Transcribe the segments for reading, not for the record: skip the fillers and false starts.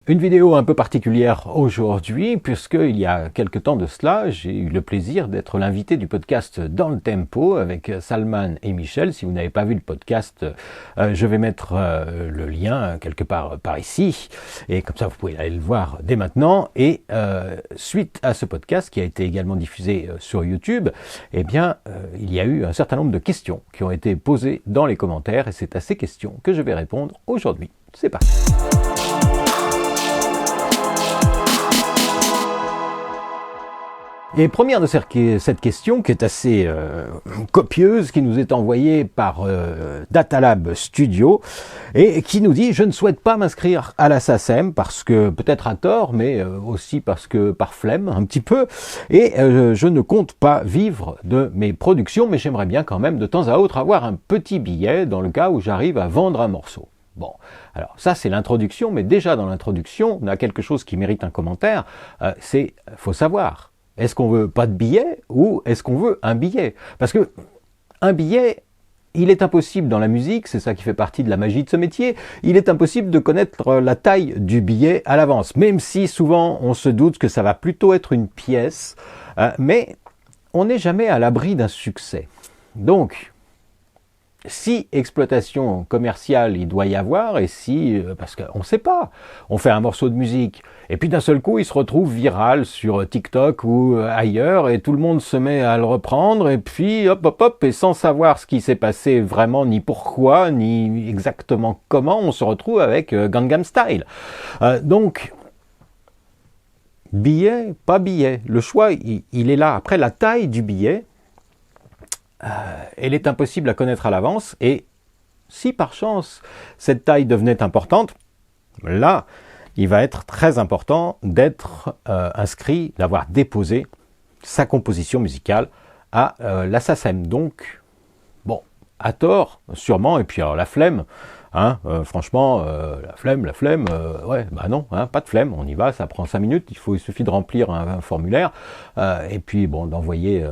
Une vidéo un peu particulière aujourd'hui, puisqu'il y a quelque temps de cela, j'ai eu le plaisir d'être l'invité du podcast Dans le Tempo avec Salman et Michel. Si vous n'avez pas vu le podcast, je vais mettre le lien quelque part par ici, et comme ça vous pouvez aller le voir dès maintenant. Et suite à ce podcast qui a été également diffusé sur YouTube, eh bien, il y a eu un certain nombre de questions qui ont été posées dans les commentaires, et c'est à ces questions que je vais répondre aujourd'hui. C'est parti. Et première de cette question, qui est assez copieuse, qui nous est envoyée par Datalab Studio, et qui nous dit « Je ne souhaite pas m'inscrire à la SACEM, parce que, peut-être à tort, mais aussi parce que par flemme, un petit peu, et je ne compte pas vivre de mes productions, mais j'aimerais bien quand même de temps à autre avoir un petit billet dans le cas où j'arrive à vendre un morceau. » Bon, alors ça c'est l'introduction, mais déjà dans l'introduction, on a quelque chose qui mérite un commentaire, c'est « faut savoir ». Est-ce qu'on veut pas de billet ou est-ce qu'on veut un billet? Parce que un billet, il est impossible dans la musique, c'est ça qui fait partie de la magie de ce métier, il est impossible de connaître la taille du billet à l'avance, même si souvent on se doute que ça va plutôt être une pièce, mais on n'est jamais à l'abri d'un succès. Donc, si exploitation commerciale il doit y avoir, et si, parce qu'on ne sait pas, on fait un morceau de musique, et puis d'un seul coup il se retrouve viral sur TikTok ou ailleurs, et tout le monde se met à le reprendre, et puis hop hop hop, et sans savoir ce qui s'est passé vraiment, ni pourquoi, ni exactement comment, on se retrouve avec Gangnam Style. Donc, billet, pas billet, le choix il est là. Après, la taille du billet, elle est impossible à connaître à l'avance, et si par chance cette taille devenait importante, là il va être très important d'être inscrit, d'avoir déposé sa composition musicale à la SACEM. Donc bon, à tort sûrement, et puis alors la flemme, hein, franchement la flemme, ouais, bah non, hein, pas de flemme, on y va, ça prend 5 minutes, il suffit de remplir un formulaire, et puis bon, d'envoyer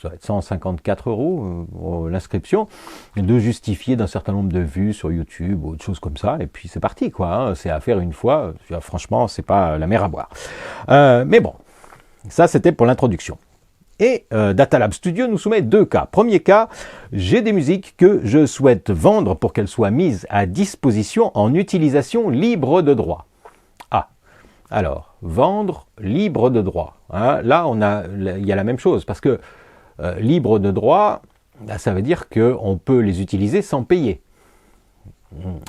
ça va être 154 € l'inscription, de justifier d'un certain nombre de vues sur YouTube ou autre chose comme ça, et puis c'est parti, quoi, hein, c'est à faire une fois, franchement, c'est pas la mer à boire. Mais bon, ça c'était pour l'introduction. Et Datalab Studio nous soumet 2 cas. Premier cas, j'ai des musiques que je souhaite vendre pour qu'elles soient mises à disposition en utilisation libre de droit. Ah, alors, vendre libre de droit. Hein, là, il y a la même chose, parce que libre de droit, ça veut dire qu'on peut les utiliser sans payer.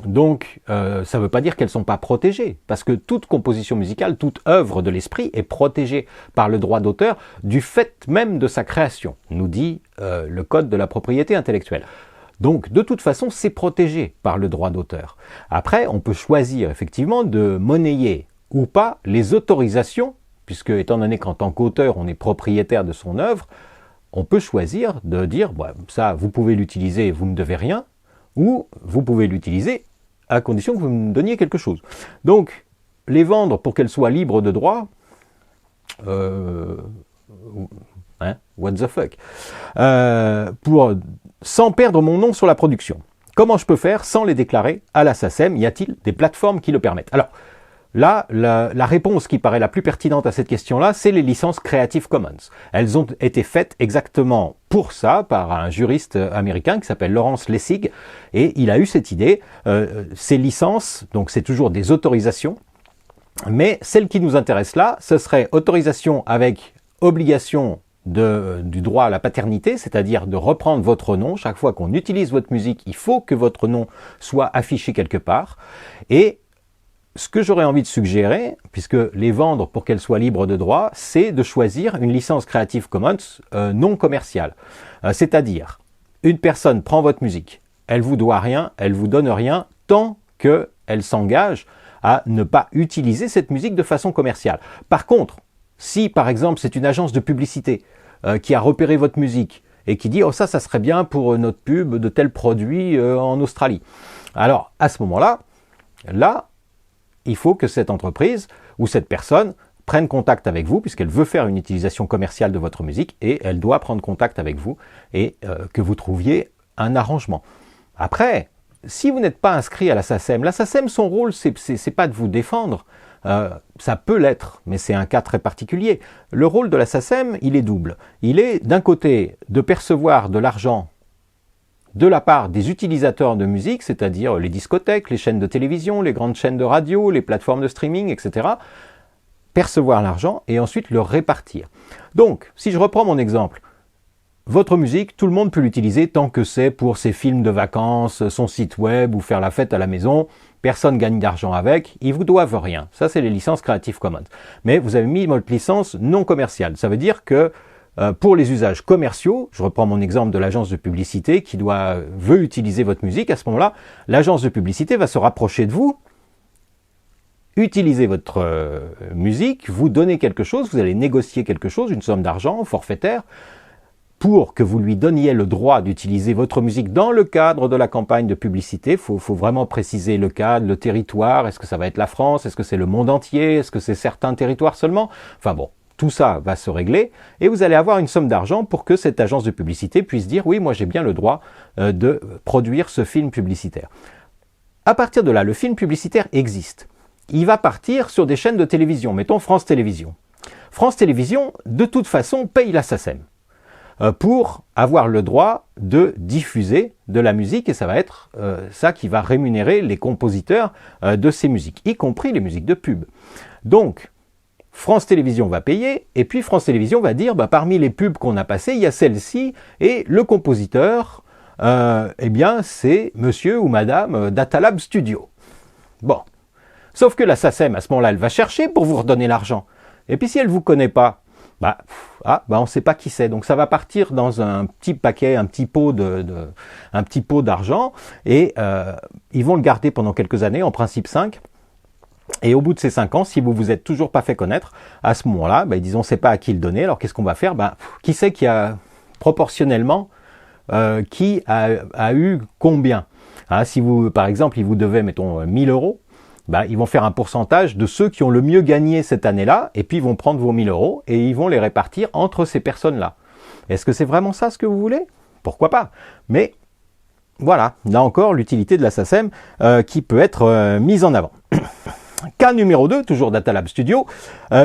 Donc, ça ne veut pas dire qu'elles ne sont pas protégées, parce que toute composition musicale, toute œuvre de l'esprit est protégée par le droit d'auteur du fait même de sa création, nous dit le Code de la propriété intellectuelle. Donc, de toute façon, c'est protégé par le droit d'auteur. Après, on peut choisir effectivement de monnayer ou pas les autorisations, puisque étant donné qu'en tant qu'auteur, on est propriétaire de son œuvre, on peut choisir de dire, bah, ça, vous pouvez l'utiliser, vous ne devez rien, ou vous pouvez l'utiliser à condition que vous me donniez quelque chose. Donc, les vendre pour qu'elles soient libres de droit, hein, what the fuck, sans perdre mon nom sur la production. Comment je peux faire sans les déclarer à la SACEM? Y a-t-il des plateformes qui le permettent? Alors, là, la réponse qui paraît la plus pertinente à cette question-là, c'est les licences Creative Commons. Elles ont été faites exactement pour ça, par un juriste américain qui s'appelle Lawrence Lessig, et il a eu cette idée. Ces licences, donc c'est toujours des autorisations, mais celle qui nous intéresse là, ce serait autorisation avec obligation du droit à la paternité, c'est-à-dire de reprendre votre nom. Chaque fois qu'on utilise votre musique, il faut que votre nom soit affiché quelque part, et ce que j'aurais envie de suggérer, puisque les vendre pour qu'elles soient libres de droit, c'est de choisir une licence Creative Commons non commerciale. C'est-à-dire, une personne prend votre musique, elle vous doit rien, elle vous donne rien, tant qu'elle s'engage à ne pas utiliser cette musique de façon commerciale. Par contre, si par exemple c'est une agence de publicité qui a repéré votre musique et qui dit « Oh ça serait bien pour notre pub de tel produit en Australie », alors à ce moment-là, il faut que cette entreprise ou cette personne prenne contact avec vous, puisqu'elle veut faire une utilisation commerciale de votre musique, et elle doit prendre contact avec vous, et que vous trouviez un arrangement. Après, si vous n'êtes pas inscrit à la SACEM, son rôle, c'est pas de vous défendre, Ça peut l'être, mais c'est un cas très particulier. Le rôle de la SACEM, il est double. Il est d'un côté de percevoir de l'argent de la part des utilisateurs de musique, c'est-à-dire les discothèques, les chaînes de télévision, les grandes chaînes de radio, les plateformes de streaming, etc. Percevoir l'argent et ensuite le répartir. Donc, si je reprends mon exemple, votre musique, tout le monde peut l'utiliser tant que c'est pour ses films de vacances, son site web ou faire la fête à la maison. Personne gagne d'argent avec, ils vous doivent rien. Ça, c'est les licences Creative Commons. Mais vous avez mis votre licence non commerciale. Ça veut dire que pour les usages commerciaux, je reprends mon exemple de l'agence de publicité qui veut utiliser votre musique, à ce moment-là, l'agence de publicité va se rapprocher de vous, utiliser votre musique, vous donner quelque chose, vous allez négocier quelque chose, une somme d'argent forfaitaire, pour que vous lui donniez le droit d'utiliser votre musique dans le cadre de la campagne de publicité. Faut vraiment préciser le cadre, le territoire, est-ce que ça va être la France, est-ce que c'est le monde entier, est-ce que c'est certains territoires seulement? Enfin bon, tout ça va se régler et vous allez avoir une somme d'argent pour que cette agence de publicité puisse dire « Oui, moi j'ai bien le droit de produire ce film publicitaire ». À partir de là, le film publicitaire existe. Il va partir sur des chaînes de télévision, mettons France Télévisions. France Télévisions, de toute façon, paye la SACEM pour avoir le droit de diffuser de la musique et ça va être ça qui va rémunérer les compositeurs de ces musiques, y compris les musiques de pub. Donc, France Télévisions va payer et puis France Télévisions va dire parmi les pubs qu'on a passées, il y a celle-ci et le compositeur, eh bien c'est monsieur ou madame Datalab Studio. Bon, sauf que la SACEM à ce moment-là, elle va chercher pour vous redonner l'argent. Et puis si elle ne vous connaît pas, on ne sait pas qui c'est. Donc ça va partir dans un petit paquet, un petit pot d'argent et ils vont le garder pendant quelques années, en principe 5. Et au bout de ces 5 ans, si vous vous êtes toujours pas fait connaître, à ce moment-là, ils disent on ne sait pas à qui le donner. Alors qu'est-ce qu'on va faire? Qui c'est qui a proportionnellement qui a eu combien? Si vous, par exemple, ils vous devaient, mettons, 1000 euros, ils vont faire un pourcentage de ceux qui ont le mieux gagné cette année-là, et puis ils vont prendre vos 1000 euros et ils vont les répartir entre ces personnes-là. Est-ce que c'est vraiment ça ce que vous voulez? Pourquoi pas? Mais voilà, là encore, l'utilité de la SACEM qui peut être mise en avant. Cas numéro 2, toujours Datalab Studio,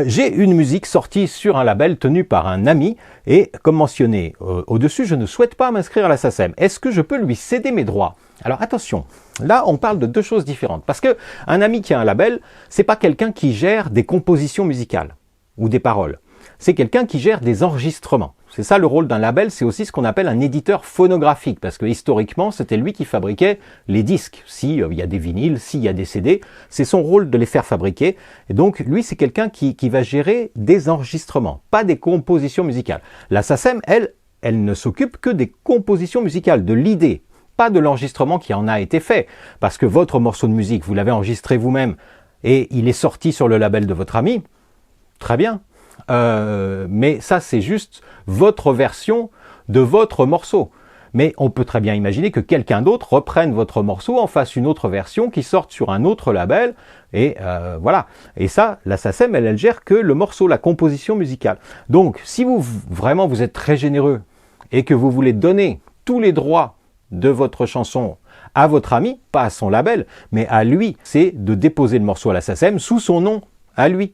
j'ai une musique sortie sur un label tenu par un ami et comme mentionné au-dessus, je ne souhaite pas m'inscrire à la SACEM. Est-ce que je peux lui céder mes droits? Alors attention, là on parle de deux choses différentes parce que un ami qui a un label, c'est pas quelqu'un qui gère des compositions musicales ou des paroles. C'est quelqu'un qui gère des enregistrements. C'est ça le rôle d'un label, c'est aussi ce qu'on appelle un éditeur phonographique, parce que historiquement, c'était lui qui fabriquait les disques. S'il y a des vinyles, s'il y a des CD, c'est son rôle de les faire fabriquer. Et donc, lui, c'est quelqu'un qui va gérer des enregistrements, pas des compositions musicales. La SACEM, elle ne s'occupe que des compositions musicales, de l'idée, pas de l'enregistrement qui en a été fait. Parce que votre morceau de musique, vous l'avez enregistré vous-même, et il est sorti sur le label de votre ami, très bien. Mais ça c'est juste votre version de votre morceau. Mais on peut très bien imaginer que quelqu'un d'autre reprenne votre morceau, en fasse une autre version qui sorte sur un autre label et voilà. Et ça, la SACEM, elle gère que le morceau, la composition musicale. Donc si vraiment vous êtes très généreux et que vous voulez donner tous les droits de votre chanson à votre ami, pas à son label, mais à lui, c'est de déposer le morceau à la SACEM sous son nom, à lui.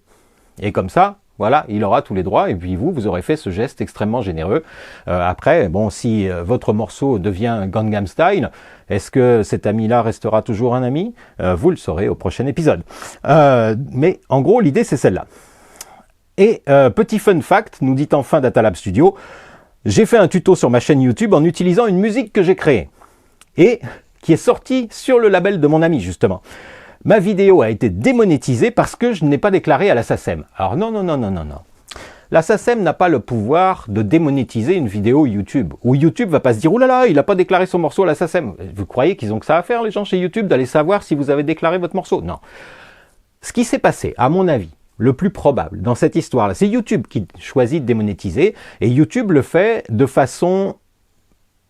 Et comme ça, voilà, il aura tous les droits et puis vous aurez fait ce geste extrêmement généreux. Après, bon, si votre morceau devient Gangnam Style, est-ce que cet ami-là restera toujours un ami? Vous le saurez au prochain épisode. Mais en gros, l'idée c'est celle-là. Et petit fun fact, nous dit enfin Datalab Studio, j'ai fait un tuto sur ma chaîne YouTube en utilisant une musique que j'ai créée et qui est sortie sur le label de mon ami justement. Ma vidéo a été démonétisée parce que je n'ai pas déclaré à la SACEM. Alors non. La SACEM n'a pas le pouvoir de démonétiser une vidéo YouTube. Ou YouTube va pas se dire « Ouh là là, il n'a pas déclaré son morceau à la SACEM ». Vous croyez qu'ils ont que ça à faire, les gens chez YouTube, d'aller savoir si vous avez déclaré votre morceau? Non. Ce qui s'est passé, à mon avis, le plus probable dans cette histoire-là, c'est YouTube qui choisit de démonétiser. Et YouTube le fait de façon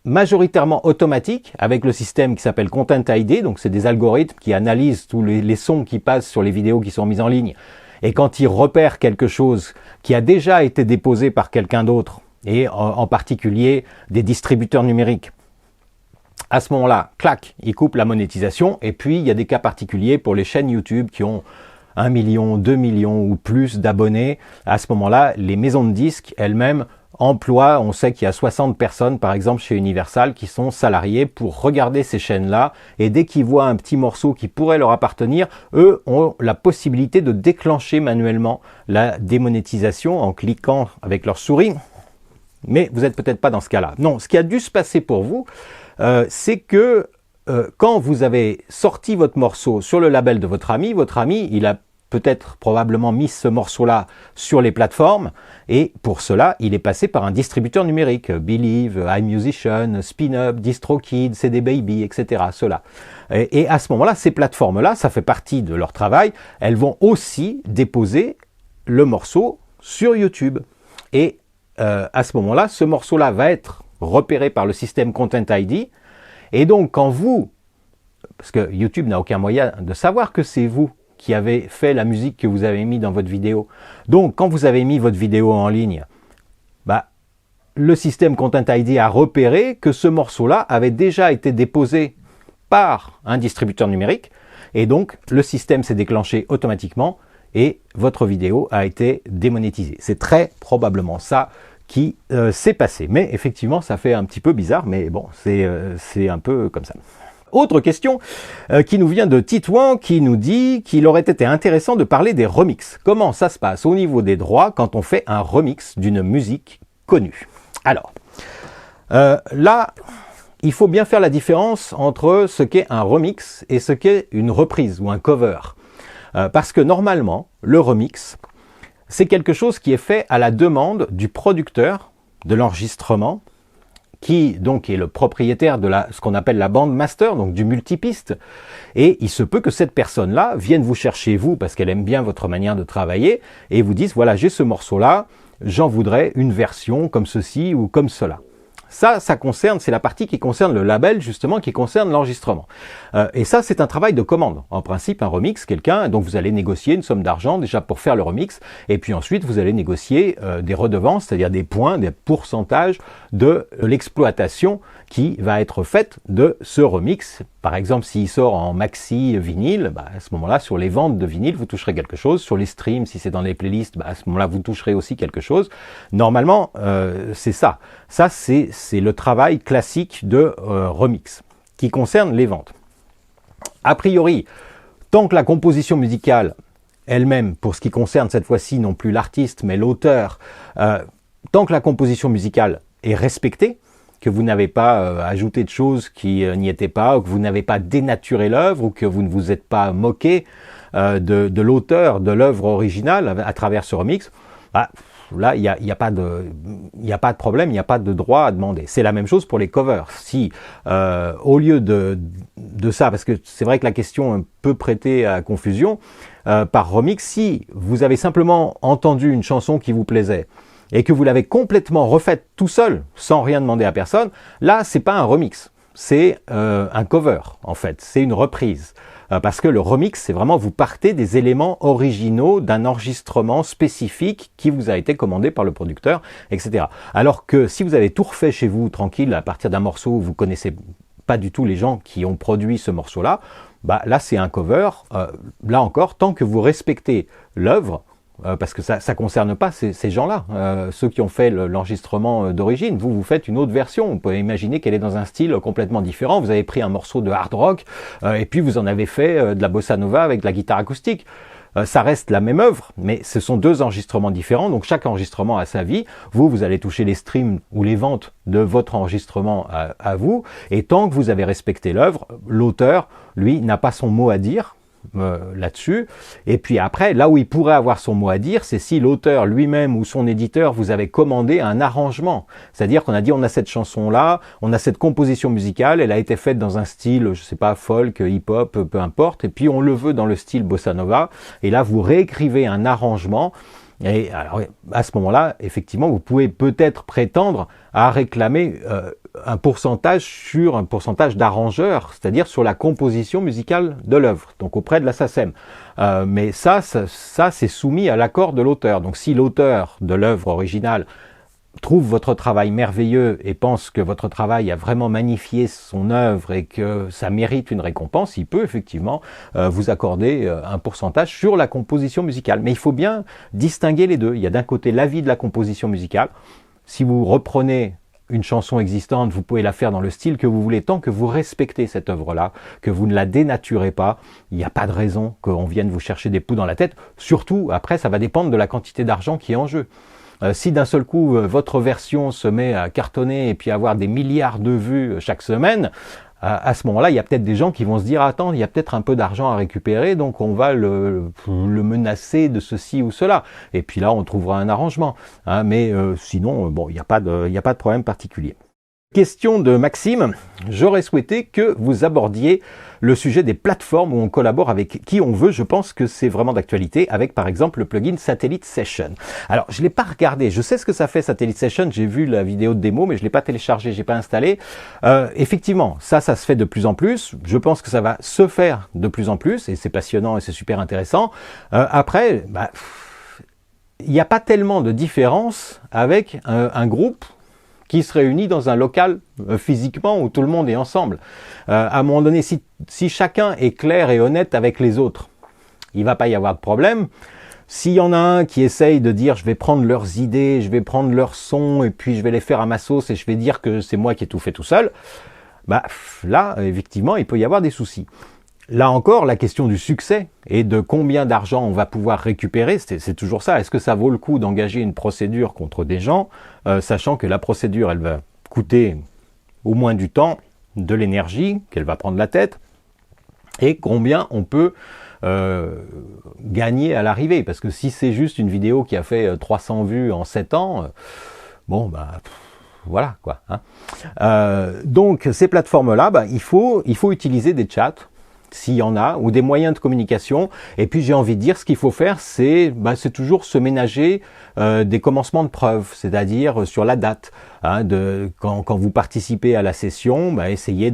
majoritairement automatique avec le système qui s'appelle Content ID, donc c'est des algorithmes qui analysent tous les sons qui passent sur les vidéos qui sont mises en ligne et quand ils repèrent quelque chose qui a déjà été déposé par quelqu'un d'autre et en particulier des distributeurs numériques, à ce moment-là, clac, ils coupent la monétisation et puis il y a des cas particuliers pour les chaînes YouTube qui ont 1 million, 2 millions ou plus d'abonnés, à ce moment-là, les maisons de disques elles-mêmes emploient, on sait qu'il y a 60 personnes par exemple chez Universal qui sont salariées pour regarder ces chaînes-là, et dès qu'ils voient un petit morceau qui pourrait leur appartenir, eux ont la possibilité de déclencher manuellement la démonétisation en cliquant avec leur souris. Mais vous n'êtes peut-être pas dans ce cas-là. Non, ce qui a dû se passer pour vous, c'est que quand vous avez sorti votre morceau sur le label de votre ami, il a peut-être probablement mis ce morceau-là sur les plateformes, et pour cela, il est passé par un distributeur numérique, Believe, iMusician, SpinUp, DistroKid, CD Baby, etc. Cela. Et à ce moment-là, ces plateformes-là, ça fait partie de leur travail, elles vont aussi déposer le morceau sur YouTube. Et à ce moment-là, ce morceau-là va être repéré par le système Content ID, et donc quand vous, parce que YouTube n'a aucun moyen de savoir que c'est vous qui avez fait la musique que vous avez mis dans votre vidéo. Donc, quand vous avez mis votre vidéo en ligne, le système Content ID a repéré que ce morceau-là avait déjà été déposé par un distributeur numérique, et donc le système s'est déclenché automatiquement et votre vidéo a été démonétisée. C'est très probablement ça qui s'est passé. Mais effectivement, ça fait un petit peu bizarre, mais bon, c'est un peu comme ça. Autre question qui nous vient de Titouan, qui nous dit qu'il aurait été intéressant de parler des remixes. Comment ça se passe au niveau des droits quand on fait un remix d'une musique connue? Alors, là, il faut bien faire la différence entre ce qu'est un remix et ce qu'est une reprise ou un cover. Parce que normalement, le remix, c'est quelque chose qui est fait à la demande du producteur de l'enregistrement, qui donc est le propriétaire de ce qu'on appelle la bande master, donc du multipiste, et il se peut que cette personne-là vienne vous chercher vous, parce qu'elle aime bien votre manière de travailler, et vous dise, voilà, j'ai ce morceau-là, j'en voudrais une version comme ceci ou comme cela. Ça concerne, c'est la partie qui concerne le label, justement, qui concerne l'enregistrement. Et ça, c'est un travail de commande. En principe, un remix, donc vous allez négocier une somme d'argent déjà pour faire le remix, et puis ensuite, vous allez négocier des redevances, c'est-à-dire des points, des pourcentages de l'exploitation qui va être faite de ce remix. Par exemple, s'il sort en maxi vinyle, à ce moment-là, sur les ventes de vinyle, vous toucherez quelque chose. Sur les streams, si c'est dans les playlists, à ce moment-là, vous toucherez aussi quelque chose. Normalement, c'est ça. Ça, c'est le travail classique de remix, qui concerne les ventes. A priori, tant que la composition musicale elle-même, pour ce qui concerne cette fois-ci non plus l'artiste, mais l'auteur, tant que la composition musicale est respectée, que vous n'avez pas ajouté de choses qui n'y étaient pas, ou que vous n'avez pas dénaturé l'œuvre, ou que vous ne vous êtes pas moqué de l'auteur de l'œuvre originale à travers ce remix, là, il n'y a pas de problème, il n'y a pas de droit à demander. C'est la même chose pour les covers. Si, au lieu de ça, parce que c'est vrai que la question peut prêter à confusion, par remix, si vous avez simplement entendu une chanson qui vous plaisait, et que vous l'avez complètement refaite tout seul, sans rien demander à personne, là, c'est pas un remix, c'est un cover, en fait, c'est une reprise. Parce que le remix, c'est vraiment, vous partez des éléments originaux d'un enregistrement spécifique qui vous a été commandé par le producteur, etc. Alors que si vous avez tout refait chez vous, tranquille, à partir d'un morceau où vous connaissez pas du tout les gens qui ont produit ce morceau-là, là, c'est un cover. Là encore, tant que vous respectez l'œuvre, parce que ça ne concerne pas ces gens-là, ceux qui ont fait l'enregistrement d'origine. Vous faites une autre version. On peut imaginer qu'elle est dans un style complètement différent. Vous avez pris un morceau de hard rock et puis vous en avez fait de la bossa nova avec de la guitare acoustique. Ça reste la même œuvre, mais ce sont deux enregistrements différents. Donc chaque enregistrement a sa vie. Vous allez toucher les streams ou les ventes de votre enregistrement à vous. Et tant que vous avez respecté l'œuvre, l'auteur, lui, n'a pas son mot à dire là-dessus. Et puis après, là où il pourrait avoir son mot à dire, c'est si l'auteur lui-même ou son éditeur vous avait commandé un arrangement. C'est-à-dire qu'on a dit, on a cette chanson-là, on a cette composition musicale, elle a été faite dans un style, je sais pas, folk, hip-hop, peu importe, et puis on le veut dans le style bossa nova, et là vous réécrivez un arrangement. Et alors, à ce moment-là, effectivement, vous pouvez peut-être prétendre à réclamer un pourcentage sur un pourcentage d'arrangeur, c'est-à-dire sur la composition musicale de l'œuvre, donc auprès de la SACEM. Mais ça c'est soumis à l'accord de l'auteur. Donc si l'auteur de l'œuvre originale trouve votre travail merveilleux et pense que votre travail a vraiment magnifié son œuvre et que ça mérite une récompense, il peut effectivement vous accorder un pourcentage sur la composition musicale. Mais il faut bien distinguer les deux. Il y a d'un côté l'avis de la composition musicale. Si vous reprenez une chanson existante, vous pouvez la faire dans le style que vous voulez, tant que vous respectez cette œuvre-là, que vous ne la dénaturez pas. Il n'y a pas de raison qu'on vienne vous chercher des poux dans la tête. Surtout, après, ça va dépendre de la quantité d'argent qui est en jeu. Si d'un seul coup, votre version se met à cartonner et puis avoir des milliards de vues chaque semaine, à ce moment-là, il y a peut-être des gens qui vont se dire « Attends, il y a peut-être un peu d'argent à récupérer, donc on va le menacer de ceci ou cela. » Et puis là, on trouvera un arrangement. Hein, mais sinon, bon, il n'y a pas de problème particulier. Question de Maxime, j'aurais souhaité que vous abordiez le sujet des plateformes où on collabore avec qui on veut. Je pense que c'est vraiment d'actualité avec par exemple le plugin Satellite Session. Alors je l'ai pas regardé, je sais ce que ça fait Satellite Session, j'ai vu la vidéo de démo mais je l'ai pas téléchargé, j'ai pas installé. Effectivement, ça se fait de plus en plus, je pense que ça va se faire de plus en plus et c'est passionnant et c'est super intéressant. Après, il n'y a pas tellement de différence avec un groupe qui se réunit dans un local physiquement où tout le monde est ensemble. À un moment donné, si chacun est clair et honnête avec les autres, il va pas y avoir de problème. S'il y en a un qui essaye de dire je vais prendre leurs idées, je vais prendre leurs sons et puis je vais les faire à ma sauce et je vais dire que c'est moi qui ai tout fait tout seul, là, effectivement, il peut y avoir des soucis. Là encore, la question du succès et de combien d'argent on va pouvoir récupérer, c'est toujours ça. Est-ce que ça vaut le coup d'engager une procédure contre des gens, sachant que la procédure, elle va coûter au moins du temps, de l'énergie, qu'elle va prendre la tête, et combien on peut gagner à l'arrivée. Parce que si c'est juste une vidéo qui a fait 300 vues en 7 ans, voilà quoi. Hein. Donc ces plateformes-là, il faut utiliser des chats, s'il y en a, ou des moyens de communication. Et puis j'ai envie de dire, ce qu'il faut faire, c'est toujours se ménager des commencements de preuves, c'est-à-dire sur la date. Hein, quand vous participez à la session, essayez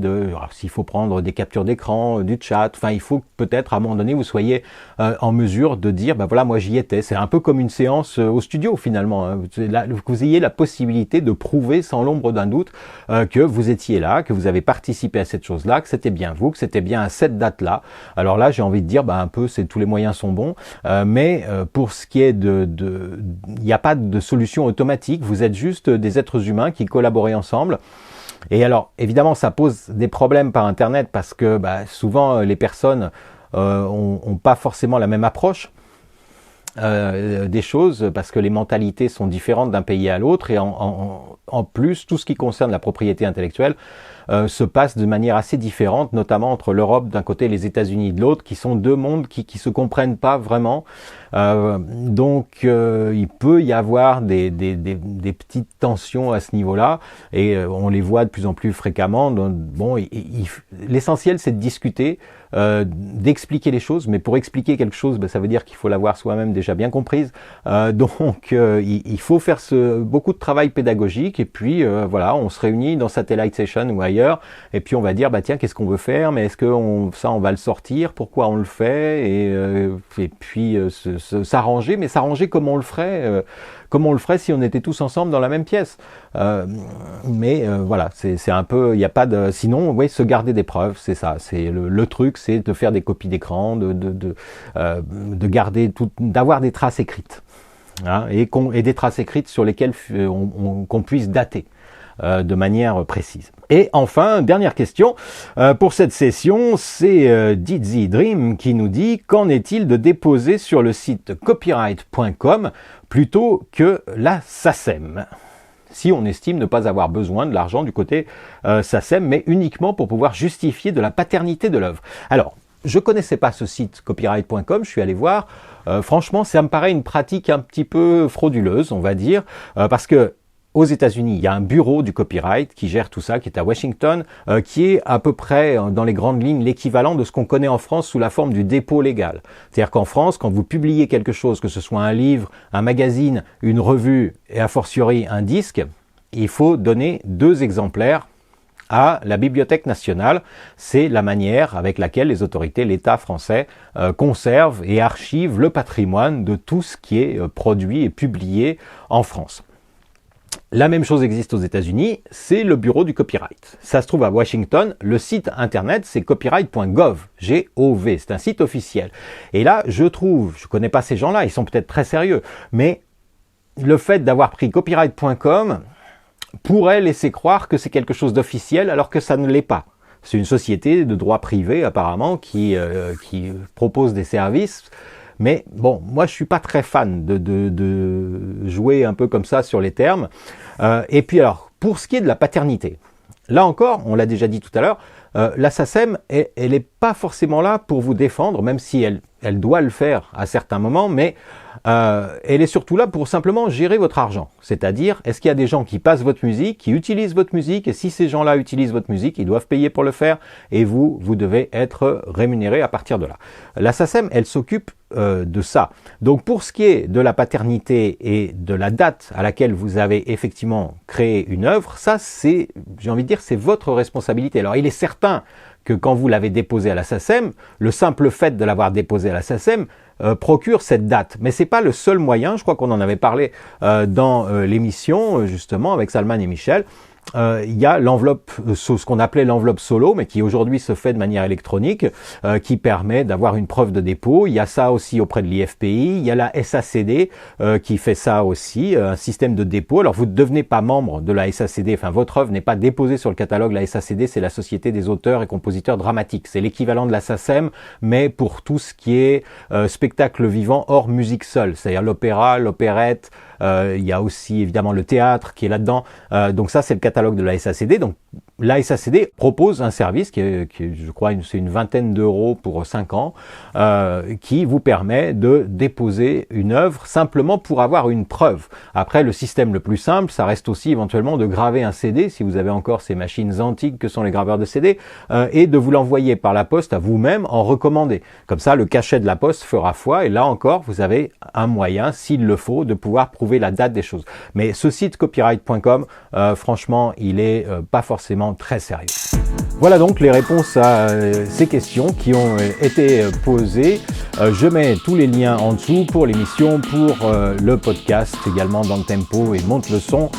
s'il faut prendre des captures d'écran, du chat, enfin il faut peut-être à un moment donné vous soyez en mesure de dire voilà, moi j'y étais. C'est un peu comme une séance au studio finalement, hein, que vous ayez la possibilité de prouver sans l'ombre d'un doute que vous étiez là, que vous avez participé à cette chose-là, que c'était bien vous, que c'était bien à cette date-là. Alors là j'ai envie de dire un peu tous les moyens sont bons, mais pour ce qui est il n'y a pas de solution automatique, vous êtes juste des êtres humains qui collaboraient ensemble. Et alors, évidemment, ça pose des problèmes par Internet parce que souvent, les personnes ont pas forcément la même approche des choses parce que les mentalités sont différentes d'un pays à l'autre et en plus, tout ce qui concerne la propriété intellectuelle se passe de manière assez différente, notamment entre l'Europe d'un côté et les États-Unis de l'autre, qui sont deux mondes qui se comprennent pas vraiment. Donc il peut y avoir des petites tensions à ce niveau-là et on les voit de plus en plus fréquemment. Donc, bon, l'essentiel c'est de discuter, d'expliquer les choses, mais pour expliquer quelque chose, ça veut dire qu'il faut l'avoir soi-même déjà bien comprise. Donc il faut faire beaucoup de travail pédagogique et puis voilà, on se réunit dans Satellite Session ou ailleurs et puis on va dire tiens, qu'est-ce qu'on veut faire, mais est-ce que on va le sortir, pourquoi on le fait et puis s'arranger, mais s'arranger comme on le ferait si on était tous ensemble dans la même pièce. Mais voilà, c'est un peu, il n'y a pas de, sinon se garder des preuves, c'est ça, c'est le truc, c'est de faire des copies d'écran, de garder d'avoir des traces écrites, hein, et des traces écrites sur lesquelles qu'on puisse dater de manière précise. Et enfin, dernière question pour cette session, c'est Dizzy Dream qui nous dit « Qu'en est-il de déposer sur le site copyright.com plutôt que la SACEM ?» si on estime ne pas avoir besoin de l'argent du côté SACEM, mais uniquement pour pouvoir justifier de la paternité de l'œuvre. Alors, je connaissais pas ce site copyright.com, je suis allé voir. Franchement, ça me paraît une pratique un petit peu frauduleuse, on va dire, parce que aux États-Unis, il y a un bureau du copyright qui gère tout ça, qui est à Washington, qui est à peu près, dans les grandes lignes, l'équivalent de ce qu'on connaît en France sous la forme du dépôt légal. C'est-à-dire qu'en France, quand vous publiez quelque chose, que ce soit un livre, un magazine, une revue et a fortiori un disque, il faut donner 2 exemplaires à la Bibliothèque nationale. C'est la manière avec laquelle les autorités, l'État français, conservent et archivent le patrimoine de tout ce qui est produit et publié en France. La même chose existe aux États-Unis, c'est le bureau du copyright. Ça se trouve à Washington, le site internet c'est copyright.gov, G-O-V, c'est un site officiel. Et là, je connais pas ces gens-là, ils sont peut-être très sérieux, mais le fait d'avoir pris copyright.com pourrait laisser croire que c'est quelque chose d'officiel alors que ça ne l'est pas. C'est une société de droit privé apparemment qui propose des services. Mais bon, moi je suis pas très fan de jouer un peu comme ça sur les termes. Et puis alors, pour ce qui est de la paternité, là encore, on l'a déjà dit tout à l'heure, la SACEM, elle n'est pas forcément là pour vous défendre, même si elle doit le faire à certains moments, mais elle est surtout là pour simplement gérer votre argent. C'est-à-dire, est-ce qu'il y a des gens qui passent votre musique, qui utilisent votre musique, et si ces gens-là utilisent votre musique, ils doivent payer pour le faire, et vous devez être rémunéré à partir de là. La SACEM, elle s'occupe de ça. Donc pour ce qui est de la paternité et de la date à laquelle vous avez effectivement créé une œuvre, ça c'est, j'ai envie de dire, c'est votre responsabilité. Alors il est certain que quand vous l'avez déposé à la SACEM, le simple fait de l'avoir déposé à la SACEM procure cette date. Mais c'est pas le seul moyen, je crois qu'on en avait parlé dans l'émission, justement, avec Salman et Michel. Il y a l'enveloppe, ce qu'on appelait l'enveloppe solo, mais qui aujourd'hui se fait de manière électronique, qui permet d'avoir une preuve de dépôt. Il y a ça aussi auprès de l'IFPI. Il y a la SACD qui fait ça aussi, un système de dépôt. Alors vous ne devenez pas membre de la SACD, enfin votre œuvre n'est pas déposée sur le catalogue. La SACD, c'est la Société des auteurs et compositeurs dramatiques. C'est l'équivalent de la SACEM, mais pour tout ce qui est spectacle vivant hors musique seule, c'est-à-dire l'opéra, l'opérette. Il y a aussi évidemment le théâtre qui est là-dedans. Donc ça, c'est le catalogue de la SACD. Donc la SACD propose un service qui je crois, c'est une vingtaine d'euros pour 5 ans, qui vous permet de déposer une œuvre simplement pour avoir une preuve. Après, le système le plus simple, ça reste aussi éventuellement de graver un CD, si vous avez encore ces machines antiques que sont les graveurs de CD, et de vous l'envoyer par la poste à vous-même en recommandé. Comme ça, le cachet de la poste fera foi, et là encore, vous avez un moyen, s'il le faut, de pouvoir prouver la date des choses. Mais ce site copyright.com, franchement, il est pas forcément très sérieux. Voilà donc les réponses à ces questions qui ont été posées. Je mets tous les liens en dessous pour l'émission, pour le podcast également dans le tempo et monte le son.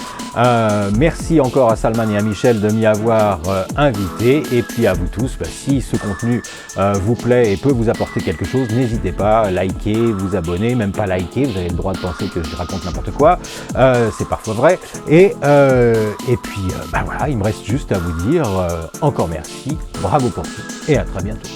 Merci encore à Salman et à Michel de m'y avoir invité. Et puis à vous tous, si ce contenu vous plaît et peut vous apporter quelque chose, n'hésitez pas à liker, vous abonner, même pas liker, vous avez le droit de penser que je raconte n'importe quoi, c'est parfois vrai. Et puis voilà, il me reste juste à vous dire encore merci, bravo pour tout et à très bientôt.